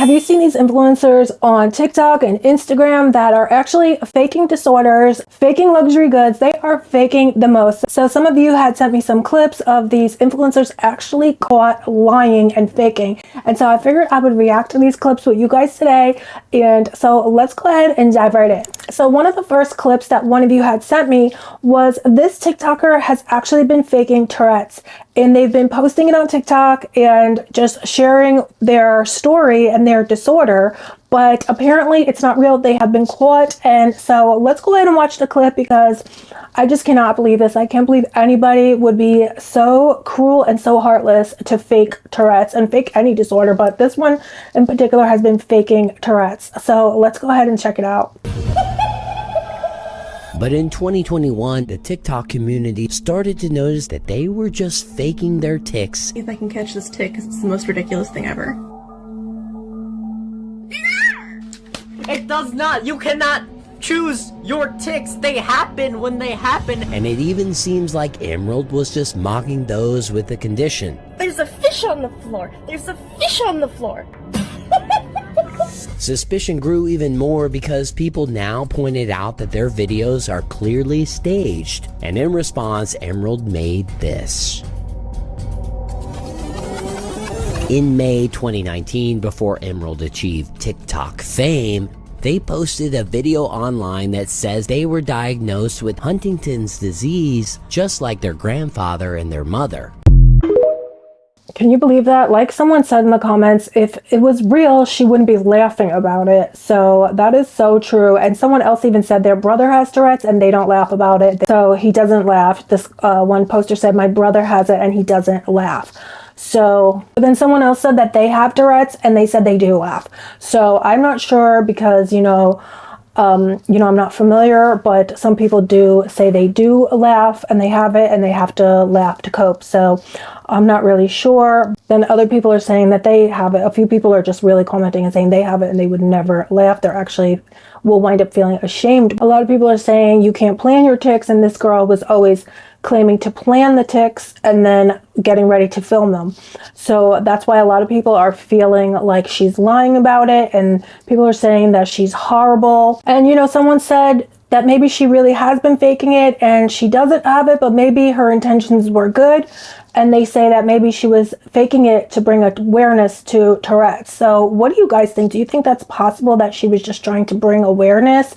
Have you seen these influencers on TikTok and Instagram that are actually faking disorders, faking luxury goods? They are faking the most. So some of you had sent me some clips of these influencers actually caught lying and faking. And so I figured I would react to these clips with you guys today. And so let's go ahead and dive right in. So one of the first clips that one of you had sent me was this TikToker has actually been faking Tourette's. And they've been posting it on TikTok and just sharing their story and their disorder, but apparently it's not real. They have been caught. And so let's go ahead and watch the clip because I just cannot believe this. I can't believe anybody would be so cruel and so heartless to fake Tourette's and fake any disorder, but this one in particular has been faking Tourette's. So let's go ahead and check it out. But in 2021, the TikTok community started to notice that they were just faking their tics. If I can catch this tick, because it's the most ridiculous thing ever. It does not. You cannot choose your tics. They happen when they happen. And it even seems like Emerald was just mocking those with the condition. There's a fish on the floor. There's a fish on the floor. Suspicion grew even more because people now pointed out that their videos are clearly staged. And in response, Emerald made this. In May 2019, before Emerald achieved TikTok fame, they posted a video online that says they were diagnosed with Huntington's disease, just like their grandfather and their mother. Can you believe that? Like someone said in the comments, if it was real, she wouldn't be laughing about it. So that is so true. And someone else even said their brother has Tourette's and they don't laugh about it. So he doesn't laugh. This one poster said my brother has it and he doesn't laugh. So then someone else said that they have Tourette's and they said they do laugh. So I'm not sure because, I'm not familiar, but some people do say they do laugh and they have it and they have to laugh to cope. So I'm not really sure. Then other people are saying that they have it. A few people are just really commenting and saying they have it and they would never laugh. They're actually will wind up feeling ashamed. A lot of people are saying you can't plan your tics, and this girl was always claiming to plan the tics and then getting ready to film them. So that's why a lot of people are feeling like she's lying about it, and people are saying that she's horrible. And someone said that maybe she really has been faking it and she doesn't have it, but maybe her intentions were good. And they say that maybe she was faking it to bring awareness to Tourette's. So what do you guys think? Do you think that's possible that she was just trying to bring awareness?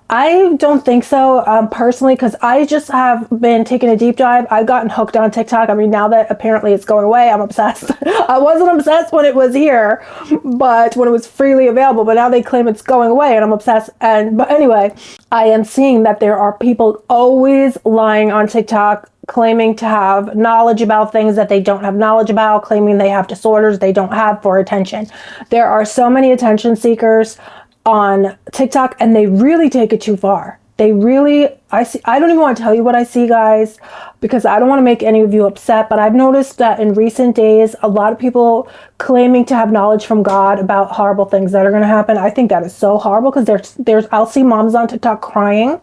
I don't think so, personally, because I just have been taking a deep dive. I've gotten hooked on TikTok. I mean, now that apparently it's going away, I'm obsessed. I wasn't obsessed when it was here, but when it was freely available, but now they claim it's going away and I'm obsessed. But anyway, I am seeing that there are people always lying on TikTok, claiming to have knowledge about things that they don't have knowledge about, claiming they have disorders they don't have for attention. There are so many attention seekers on TikTok and they really take it too far. I don't even want to tell you what I see, guys, because I don't want to make any of you upset, but I've noticed that in recent days, a lot of people claiming to have knowledge from God about horrible things that are going to happen. I think that is so horrible because I'll see moms on TikTok crying.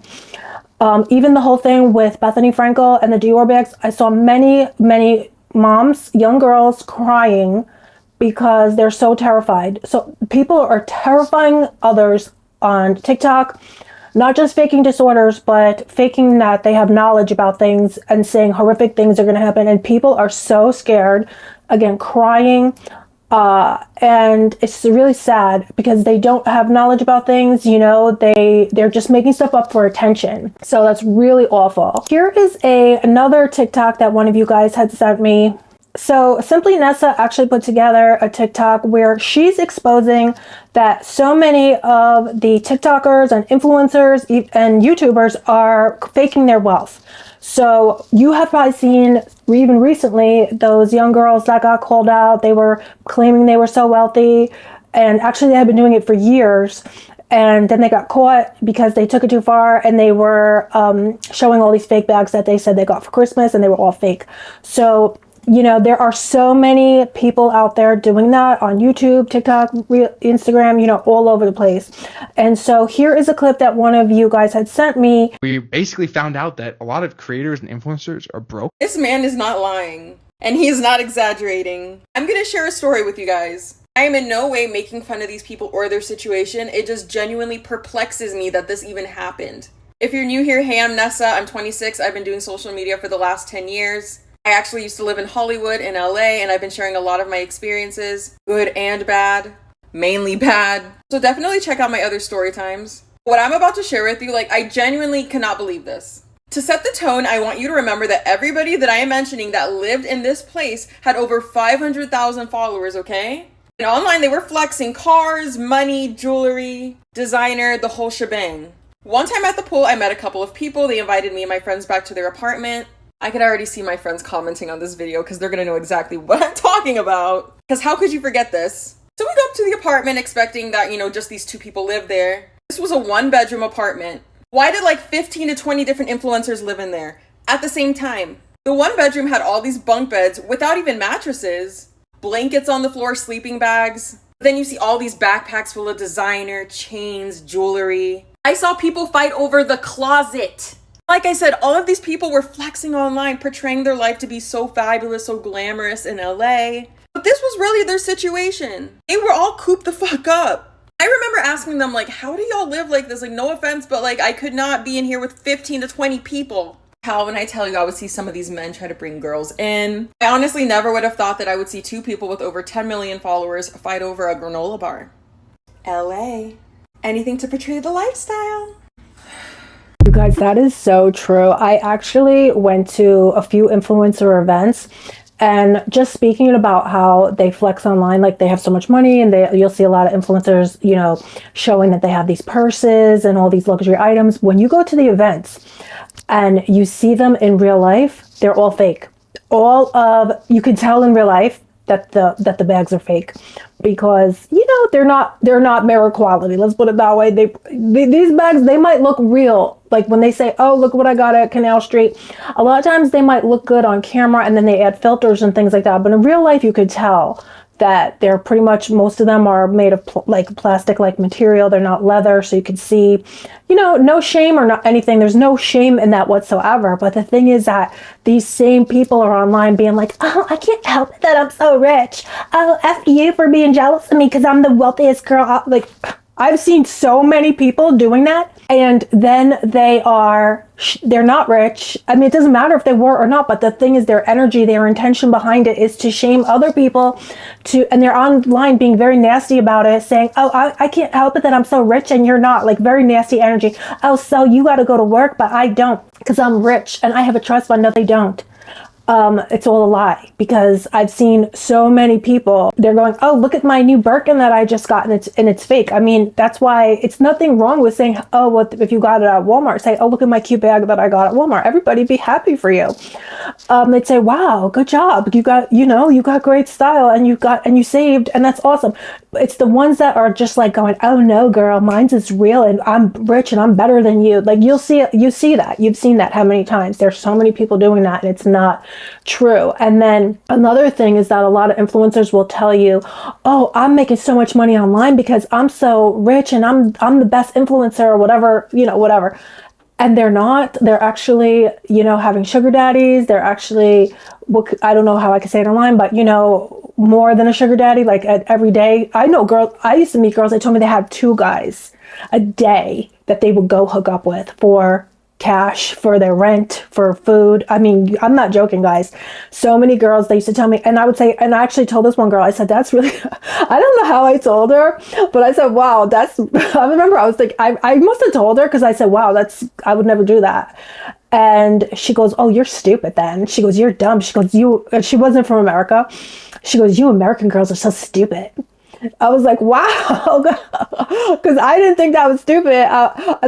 Even the whole thing with Bethany Frankel and the Dior bags, I saw many, many moms, young girls crying because they're so terrified. So people are terrifying others on TikTok, not just faking disorders, but faking that they have knowledge about things and saying horrific things are going to happen. And people are so scared, again, crying. And it's really sad because they don't have knowledge about things, they're just making stuff up for attention. So that's really awful. Here is another TikTok that one of you guys had sent me. So Simply Nessa actually put together a TikTok where she's exposing that so many of the TikTokers and influencers and YouTubers are faking their wealth. So you have probably seen even recently those young girls that got called out. They were claiming they were so wealthy, and actually they had been doing it for years. And then they got caught because they took it too far and they were showing all these fake bags that they said they got for Christmas, and they were all fake. So there are so many people out there doing that on YouTube, TikTok, Instagram, all over the place. And so here is a clip that one of you guys had sent me. We basically found out that a lot of creators and influencers are broke. This man is not lying, and he is not exaggerating. I'm gonna share a story with you guys. I am in no way making fun of these people or their situation. It just genuinely perplexes me that this even happened. If you're new here, hey, I'm Nessa. I'm 26. I've been doing social media for the last 10 years. I actually used to live in Hollywood in LA, and I've been sharing a lot of my experiences, good and bad, mainly bad. So definitely check out my other story times. What I'm about to share with you, like, I genuinely cannot believe this. To set the tone, I want you to remember that everybody that I am mentioning that lived in this place had over 500,000 followers, okay? And online, they were flexing cars, money, jewelry, designer, the whole shebang. One time at the pool, I met a couple of people. They invited me and my friends back to their apartment. I could already see my friends commenting on this video because they're going to know exactly what I'm talking about. Because how could you forget this? So we go up to the apartment expecting that, just these two people live there. This was a 1-bedroom apartment. Why did like 15 to 20 different influencers live in there at the same time? The 1-bedroom had all these bunk beds without even mattresses, blankets on the floor, sleeping bags. Then you see all these backpacks full of designer, chains, jewelry. I saw people fight over the closet. Like I said, all of these people were flexing online, portraying their life to be so fabulous, so glamorous in LA. But this was really their situation. They were all cooped the fuck up. I remember asking them, like, how do y'all live like this? Like, no offense, but like, I could not be in here with 15 to 20 people. How, when I tell you, I would see some of these men try to bring girls in. I honestly never would have thought that I would see two people with over 10 million followers fight over a granola bar. LA. Anything to portray the lifestyle. You guys, that is so true. I actually went to a few influencer events, and just speaking about how they flex online, like they have so much money, and you'll see a lot of influencers, showing that they have these purses and all these luxury items. When you go to the events and you see them in real life, they're all fake. You can tell in real life that the bags are fake, because they're not mirror quality. Let's put it that way. These bags, they might look real. Like when they say, oh, look what I got at Canal Street. A lot of times they might look good on camera, and then they add filters and things like that. But in real life, you could tell that they're pretty much, most of them are made of plastic-like material. They're not leather, so you can see, no shame or not anything. There's no shame in that whatsoever. But the thing is that these same people are online being like, oh, I can't help it that I'm so rich. Oh, F you for being jealous of me because I'm the wealthiest girl. I've seen so many people doing that, and then they're not rich. I mean, it doesn't matter if they were or not, but the thing is, their energy, their intention behind it is to shame other people, and they're online being very nasty about it, saying, oh, I can't help it that I'm so rich and you're not, like very nasty energy. Oh, so you got to go to work, but I don't because I'm rich and I have a trust fund. No, they don't. It's all a lie, because I've seen so many people, they're going, oh, look at my new Birkin that I just got, and it's fake. I mean, that's why it's nothing wrong with saying, oh, what if you got it at Walmart? Say, oh, look at my cute bag that I got at Walmart. Everybody be happy for you. They'd say, wow, good job. You got great style, and you saved, and that's awesome. It's the ones that are just like going, oh no, girl, mine's is real, and I'm rich and I'm better than you. Like you see that. You've seen that how many times? There's so many people doing that, and it's not true. And then another thing is that a lot of influencers will tell you, oh, I'm making so much money online because I'm so rich and I'm the best influencer, or whatever, whatever. And they're not. They're actually, having sugar daddies. They're actually, I don't know how I can say it online, but more than a sugar daddy, like every day. I know girls, I used to meet girls, they told me they have 2 guys a day that they would go hook up with for cash, for their rent, for food. I mean, I'm not joking, guys. So many girls, they used to tell me, and I would say, and I actually told this one girl, I said, that's really, I don't know how I told her, but I said, wow, I remember I was like, I must have told her, because I said, wow, I would never do that. And she goes, oh, you're stupid then. She goes, you're dumb. She goes, she wasn't from America. She goes, you American girls are so stupid. I was like, wow, because I didn't think that was stupid.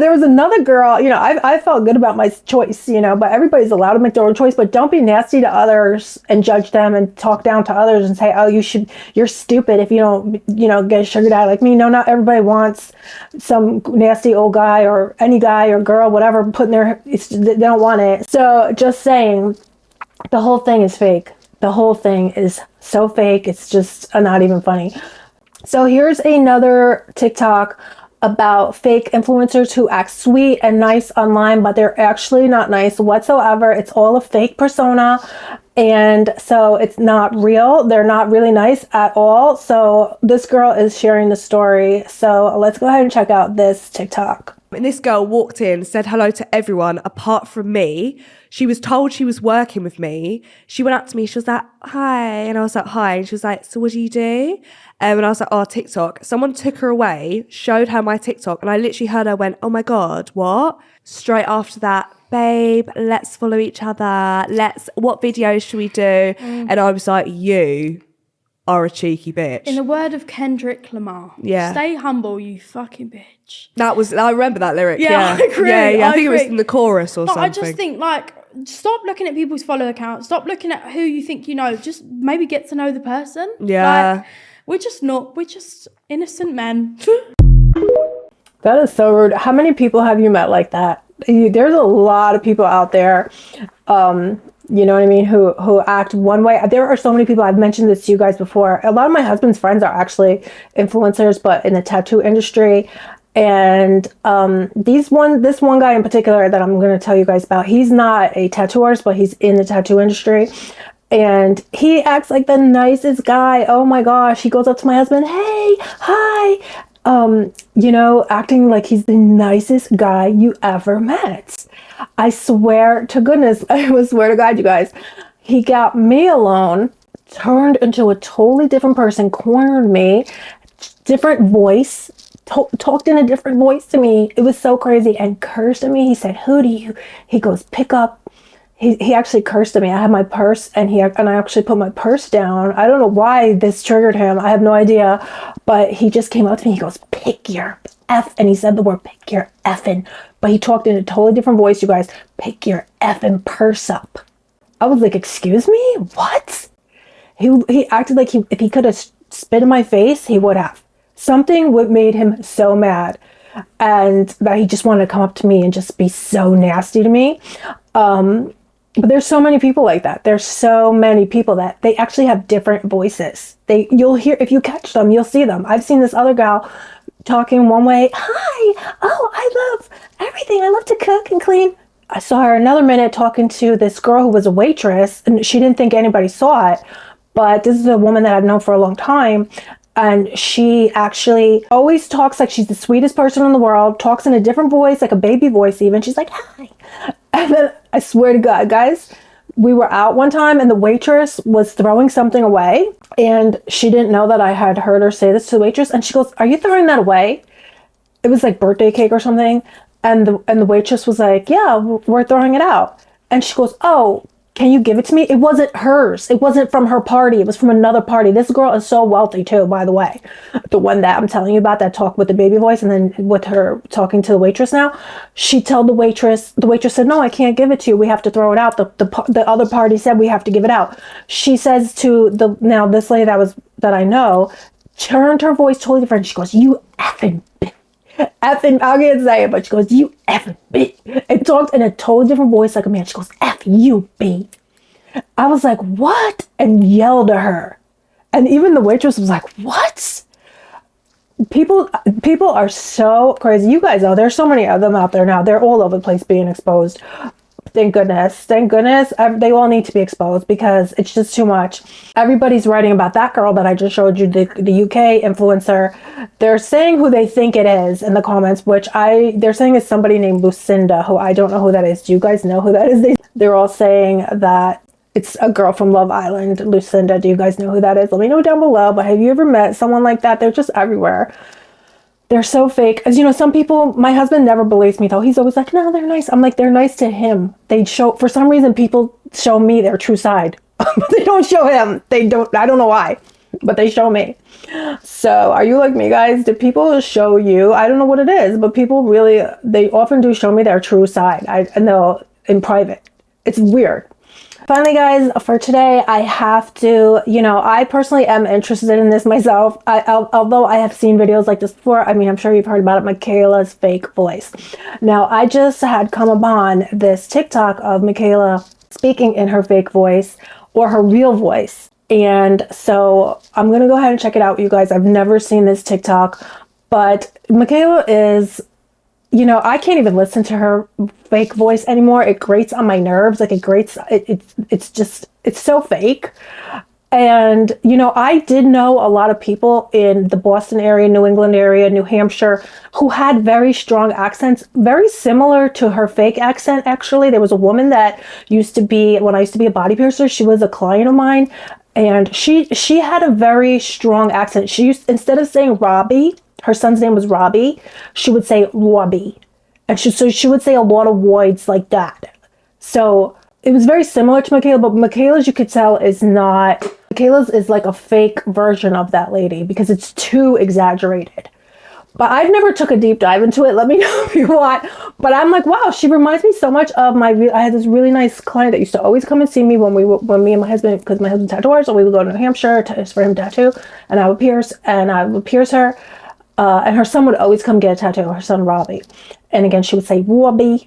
There was another girl, I felt good about my choice, but everybody's allowed to make their own choice, but don't be nasty to others and judge them and talk down to others and say, oh, you're stupid if you don't, get a sugar daddy like me. No, not everybody wants some nasty old guy or any guy or girl, whatever, they don't want it. So just saying, the whole thing is fake. The whole thing is so fake. It's just not even funny. So here's another TikTok about fake influencers who act sweet and nice online, but they're actually not nice whatsoever. It's all a fake persona. And so it's not real. They're not really nice at all. So this girl is sharing the story. So let's go ahead and check out this TikTok. And this girl walked in, said hello to everyone apart from me. She was told she was working with me. She went up to me. She was like, hi. And I was like, hi. And she was like, so what do you do? And I was like, oh, TikTok. Someone took her away, showed her my TikTok. And I literally heard her went, oh my God, what? Straight after that, babe, let's follow each other. What videos should we do? And I was like, you are a cheeky bitch. In the word of Kendrick Lamar, Yeah. Stay humble, you fucking bitch. I remember that lyric. Yeah, I agree. Yeah, I think it was agree. in the chorus or But something. I just think, like, stop looking at people's follow accounts. Stop looking at who you think you know. Just maybe get to know the person. Yeah. Like, we're just innocent men. That is so rude. How many people have you met like that? There's a lot of people out there, you know what I mean, who act one way. There are so many people. I've mentioned this to you guys before. A lot of my husband's friends are actually influencers, but in the tattoo industry. And this one guy in particular that I'm going to tell you guys about, he's not a tattoo artist, but he's in the tattoo industry. And he acts like the nicest guy. Oh my gosh. He goes up to my husband. Hey, hi. You know, acting like he's the nicest guy you ever met. I swear to goodness, I will swear to God, you guys, he got me alone, turned into a totally different person, cornered me, different voice, talked in a different voice to me. It was so crazy, and cursed at me. He said, he goes, pick up. He actually cursed at me. I had my purse and I actually put my purse down. I don't know why this triggered him. I have no idea. But he just came up to me. He goes, pick your F. And he said the word, pick your effing. But he talked in a totally different voice, you guys. Pick your effing purse up. I was like, excuse me? What? He acted like if he could have spit in my face, he would have. Something would made him so mad. And that he just wanted to come up to me and just be so nasty to me. But there's so many people like that. There's so many people that they actually have different voices. You'll hear, if you catch them, you'll see them. I've seen this other gal talking one way. Hi. Oh, I love everything. I love to cook and clean. I saw her another minute talking to this girl who was a waitress, and she didn't think anybody saw it. But this is a woman that I've known for a long time. And she actually always talks like she's the sweetest person in the world, talks in a different voice, like a baby voice even. She's like, hi. And then I swear to God, guys, we were out one time and the waitress was throwing something away. And she didn't know that I had heard her say this to the waitress. And she goes, are you throwing that away? It was like birthday cake or something. And the waitress was like, yeah, we're throwing it out. And she goes, oh, can you give it to me? It wasn't hers. It wasn't from her party. It was from another party. This girl is so wealthy too, by the way. The one that I'm telling you about that talked with the baby voice and then with her talking to the waitress now. She told the waitress said, no, I can't give it to you. We have to throw it out. The other party said we have to give it out. She says to this lady that I know, turned her voice totally different. She goes, you effing bitch. Effing, I can't say it, but she goes, you effing bitch. And talked in a totally different voice like a man. She goes, F you, B. I was like, what? And yelled at her. And even the waitress was like, what? People are so crazy. You guys know there's so many of them out there now. They're all over the place being exposed. Thank goodness. Thank goodness. They all need to be exposed because it's just too much. Everybody's writing about that girl that I just showed you, the UK influencer. They're saying who they think it is in the comments, they're saying it's somebody named Lucinda, who I don't know who that is. Do you guys know who that is? They're all saying that it's a girl from Love Island, Lucinda. Do you guys know who that is? Let me know down below. But have you ever met someone like that? They're just everywhere. They're so fake. As you know, some people, my husband never believes me though. He's always like, no, they're nice. I'm like, they're nice to him. For some reason, people show me their true side. But they don't show him. I don't know why, but they show me. So are you like me, guys? Do people show you? I don't know what it is, but people really, they often do show me their true side. I know in private. It's weird. Finally, guys, for today, I have to, I personally am interested in this myself. Although I have seen videos like this before. I mean, I'm sure you've heard about it, Michaela's fake voice. Now, I just had come upon this TikTok of Michaela speaking in her fake voice or her real voice. And so I'm going to go ahead and check it out, you guys. I've never seen this TikTok, but Michaela is... I can't even listen to her fake voice anymore. It grates on my nerves. Like it grates. It's just it's so fake. And, you know, I did know a lot of people in the Boston area, New England area, New Hampshire, who had very strong accents, very similar to her fake accent, actually. There was a woman that used to be, when I used to be a body piercer, she was a client of mine, and she had a very strong accent. She used, instead of saying Robbie, her son's name was Robbie, she would say Robbie. And so she would say a lot of words like that. So it was very similar to Michaela, but Michaela's, you could tell, is not... Michaela's is like a fake version of that lady because it's too exaggerated. But I've never took a deep dive into it. Let me know if you want. But I'm like, wow, she reminds me so much of I had this really nice client that used to always come and see me when me and my husband, because my husband's tattooer, so we would go to New Hampshire for him to tattoo, and I would pierce her. And her son would always come get a tattoo, her son Robbie. And again, she would say Robbie.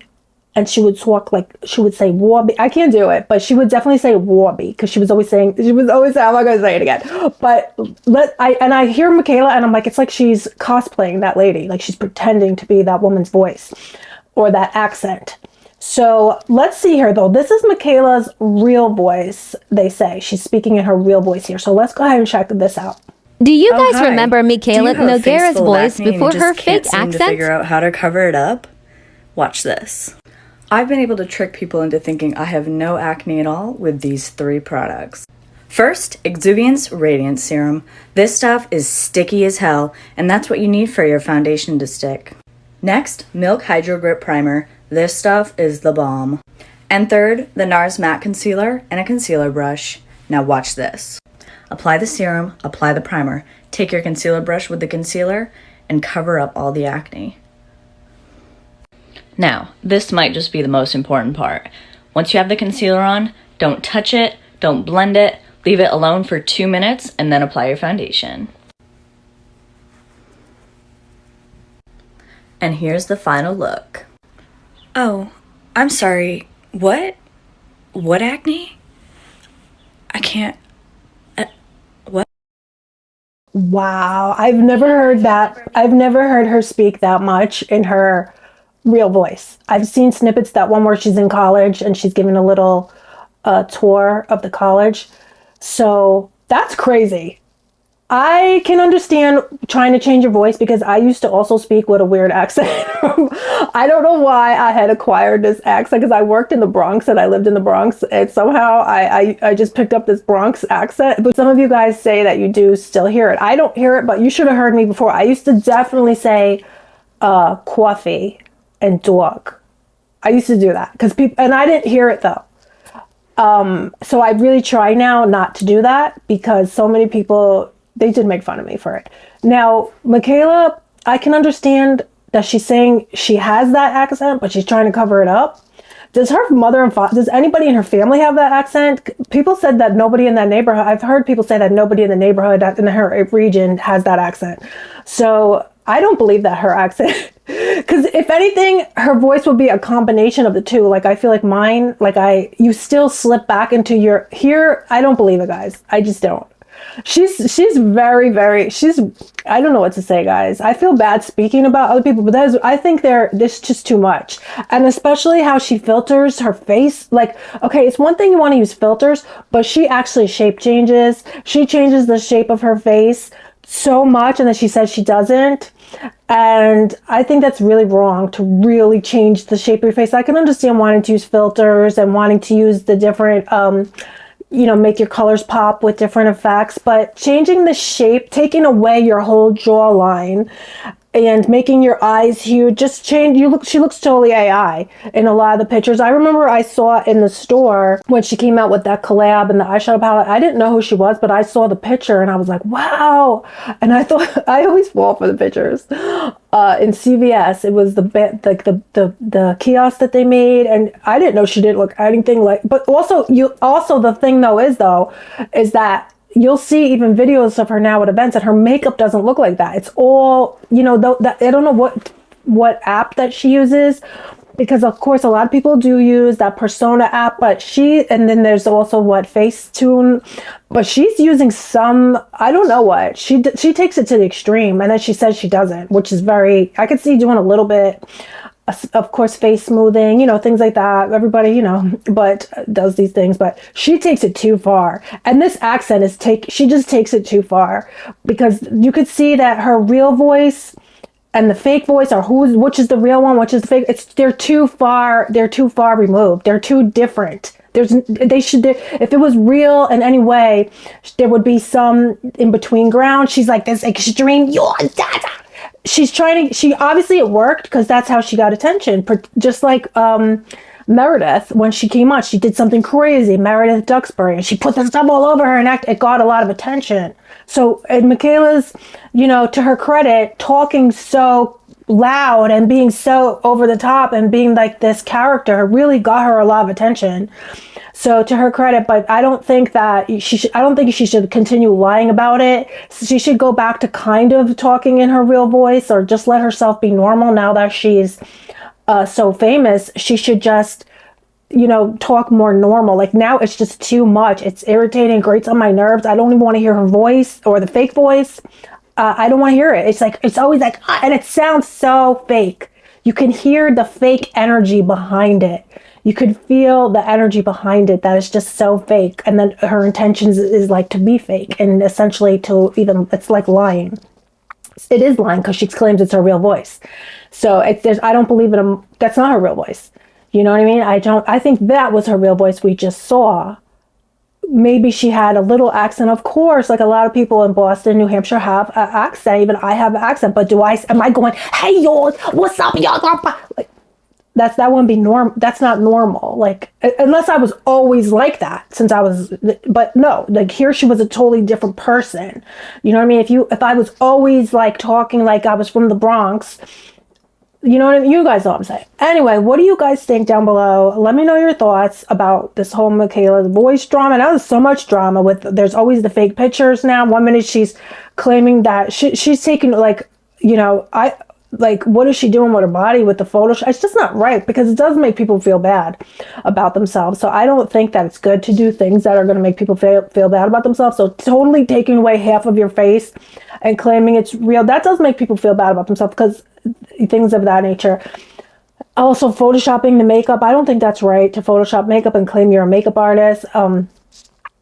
And she would talk like, she would say Warby. I can't do it, but she would definitely say Warby because she was always saying, I'm not going to say it again. But I hear Michaela and I'm like, it's like she's cosplaying that lady. Like she's pretending to be that woman's voice or that accent. So let's see here though. This is Michaela's real voice, they say. She's speaking in her real voice here. So let's go ahead and check this out. Do you guys remember Michaela Nogueira's voice before her fake accent? To figure out how to cover it up? Watch this. I've been able to trick people into thinking I have no acne at all with these 3 products. First, Exuviance Radiance Serum. This stuff is sticky as hell, and that's what you need for your foundation to stick. Next, Milk Hydro Grip Primer. This stuff is the bomb. And third, the NARS Matte Concealer and a concealer brush. Now watch this. Apply the serum, apply the primer, take your concealer brush with the concealer, and cover up all the acne. Now, this might just be the most important part. Once you have the concealer on, don't touch it, don't blend it, leave it alone for 2 minutes, and then apply your foundation. And here's the final look. Oh, I'm sorry, what? What acne? I can't... what? Wow, I've never heard that. I've never heard her speak that much in her real voice. I've seen snippets, that one where she's in college and she's giving a little tour of the college. So that's crazy. I can understand trying to change your voice because I used to also speak with a weird accent. I don't know why I had acquired this accent because I worked in the Bronx and I lived in the Bronx, and somehow I just picked up this Bronx accent. But some of you guys say that you do still hear it. I don't hear it, but you should have heard me before. I used to definitely say coffee and dog. I used to do that because people, and I didn't hear it though. So I really try now not to do that because so many people, they did make fun of me for it. Now, Michaela, I can understand that she's saying she has that accent, but she's trying to cover it up. Does her mother and father, does anybody in her family have that accent? People said that nobody in that neighborhood, I've heard people say that nobody in the neighborhood in her region has that accent. So I don't believe that her accent, because if anything, her voice would be a combination of the two. Like, I feel like mine, you still slip back into your, here, I don't believe it, guys. I just don't. She's very, very, I don't know what to say, guys. I feel bad speaking about other people, but I think this is just too much. And especially how she filters her face. Like, okay, it's one thing you want to use filters, but she actually shape changes. She changes the shape of her face so much, and then she says she doesn't. And I think that's really wrong to really change the shape of your face. I can understand wanting to use filters and wanting to use the different, make your colors pop with different effects, but changing the shape, taking away your whole jawline and making your eyes huge, just change. She looks totally AI in a lot of the pictures. I remember I saw in the store when she came out with that collab and the eyeshadow palette. I didn't know who she was, but I saw the picture and I was like, wow. And I thought, I always fall for the pictures. In CVS, it was the kiosk that they made, and I didn't know she didn't look anything like. But also the thing is that you'll see even videos of her now at events, and her makeup doesn't look like that. It's all, I don't know what app that she uses, because of course a lot of people do use that Persona app, and then there's also Facetune, but she's using some, I don't know what, she takes it to the extreme, and then she says she doesn't, which is I could see doing a little bit of course, face smoothing, things like that. Everybody, but does these things, but she takes it too far. And this accent she just takes it too far, because you could see that her real voice and the fake voice, or which is the real one, which is the fake, they're too far removed. They're too different. If it was real in any way, there would be some in between ground. She's like this extreme, she obviously it worked, because that's how she got attention. Just like Meredith, when she came on, she did something crazy, Meredith Duxbury, and she put the stuff all over her and it got a lot of attention. So, and Michaela's, to her credit, talking so loud and being so over the top and being like this character really got her a lot of attention. So to her credit, but I don't think that I don't think she should continue lying about it. She should go back to kind of talking in her real voice, or just let herself be normal now that she's so famous. She should just, talk more normal. Like, now it's just too much. It's irritating, grates on my nerves. I don't even want to hear her voice or the fake voice. I don't want to hear it. It's always like, and it sounds so fake. You can hear the fake energy behind it. You could feel the energy behind it, that is just so fake. And then her intentions is like to be fake, and essentially it's like lying. It is lying, because she claims it's her real voice. So I don't believe that's not her real voice. You know what I mean? I think that was her real voice we just saw. Maybe she had a little accent, of course, like a lot of people in Boston, New Hampshire have an accent. Even I have an accent, but am I going, hey y'all, what's up y'all? Like, that wouldn't be normal. That's not normal. Like, unless I was always like that but no, like, here she was a totally different person. You know what I mean? If I was always like talking like I was from the Bronx, you know what I mean? You guys know what I'm saying. Anyway, what do you guys think down below? Let me know your thoughts about this whole Michaela voice drama. Now there's so much drama there's always the fake pictures now. 1 minute she's claiming that she's taking what is she doing with her body with the Photoshop? It's just not right, because it does make people feel bad about themselves. So I don't think that it's good to do things that are going to make people feel bad about themselves. So totally taking away half of your face and claiming it's real, that does make people feel bad about themselves, because things of that nature. Also, photoshopping the makeup, I don't think that's right, to Photoshop makeup and claim you're a makeup artist.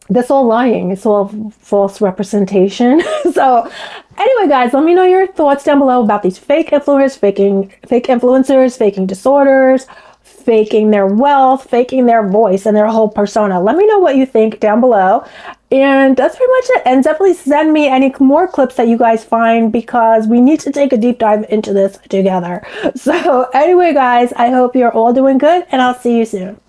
That's all lying. It's all false representation. So anyway, guys, let me know your thoughts down below about these fake influencers, faking disorders, faking their wealth, faking their voice and their whole persona. Let me know what you think down below. And that's pretty much it. And definitely send me any more clips that you guys find, because we need to take a deep dive into this together. So anyway, guys, I hope you're all doing good, and I'll see you soon.